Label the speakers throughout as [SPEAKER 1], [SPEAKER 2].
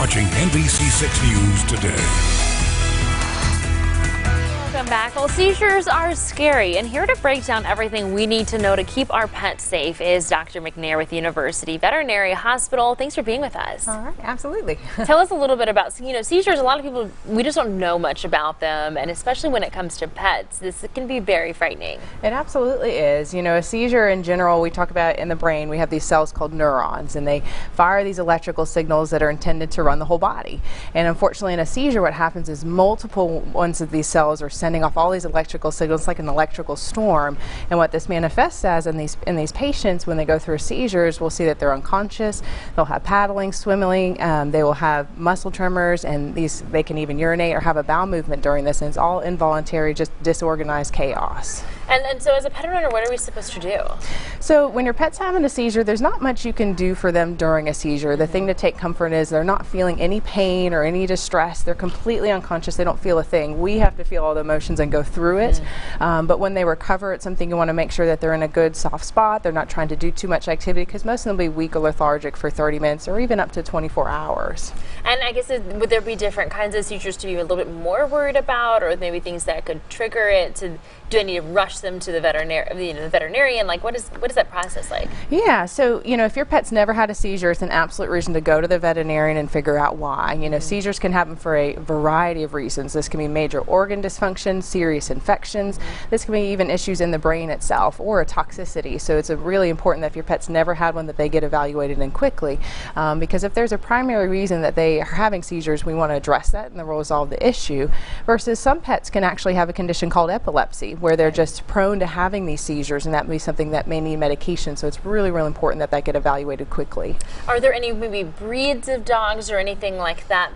[SPEAKER 1] watching NBC6 News Today.
[SPEAKER 2] Welcome back. Well, seizures are scary, and here to break down everything we need to know to keep our pets safe is Dr. McNair with University Veterinary Hospital. Thanks for being with us.
[SPEAKER 3] All right, absolutely.
[SPEAKER 2] Tell us a little bit about, seizures. A lot of people, we just don't know much about them, and especially when it comes to pets, this can be very frightening.
[SPEAKER 3] It absolutely is. A seizure in general, we talk about in the brain, we have these cells called neurons, and they fire these electrical signals that are intended to run the whole body. And unfortunately, in a seizure, what happens is multiple ones of these cells are sending off all these electrical signals like an electrical storm. And what this manifests as in these patients when they go through seizures, we'll see that they're unconscious, they'll have paddling, swimming, they will have muscle tremors, and they can even urinate or have a bowel movement during this, and it's all involuntary, just disorganized chaos.
[SPEAKER 2] And so as a pet owner, what are we supposed to do?
[SPEAKER 3] So when your pet's having a seizure, there's not much you can do for them during a seizure. The thing to take comfort is they're not feeling any pain or any distress. They're completely unconscious. They don't feel a thing. We have to feel all the emotions and go through it. But when they recover, it's something you want to make sure that they're in a good soft spot. They're not trying to do too much activity, because most of them will be weak or lethargic for 30 minutes or even up to 24 hours.
[SPEAKER 2] And I guess would there be different kinds of seizures to be a little bit more worried about, or maybe things that could trigger it? Do I need to rush them to the veterinarian? Like, what is that process like?
[SPEAKER 3] Yeah, so if your pet's never had a seizure, it's an absolute reason to go to the veterinarian and figure out why. Seizures can happen for a variety of reasons. This can be major organ dysfunction, serious infections. This can be even issues in the brain itself or a toxicity. So it's really important that if your pet's never had one, that they get evaluated and quickly, because if there's a primary reason that they are having seizures, we want to address that and then we'll resolve the issue. Versus some pets can actually have a condition called epilepsy, where they're just prone to having these seizures, and that may be something that may need medication. So it's really, really important that get evaluated quickly.
[SPEAKER 2] Are there any maybe breeds of dogs or anything like that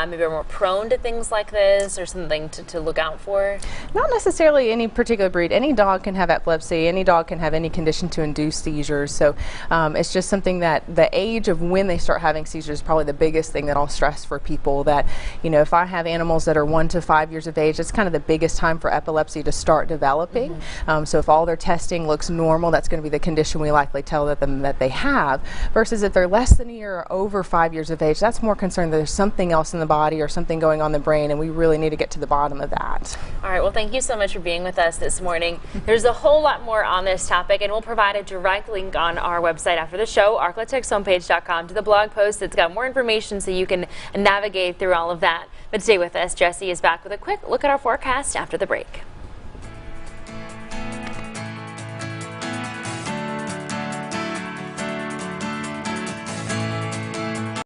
[SPEAKER 2] maybe are more prone to things like this, or something to look out for? Not
[SPEAKER 3] necessarily any particular breed. Any dog can have epilepsy. Any dog can have any condition to induce seizures. So it's just something that the age of when they start having seizures is probably the biggest thing that I'll stress for people. That if I have animals that are 1 to 5 years of age, that's kind of the biggest time for epilepsy to start developing. So if all their testing looks normal, that's going to be the condition we likely tell them that they have. Versus if they're less than a year or over 5 years of age, that's more concerned that there's something else in the body or something going on in the brain, and we really need to get to the bottom of that.
[SPEAKER 2] All right, well, thank you so much for being with us this morning. There's a whole lot more on this topic, and we'll provide a direct link on our website after the show, arclatexhomepage.com, to the blog post that's got more information so you can navigate through all of that. But stay with us. Jesse is back with a quick look at our forecast after the break.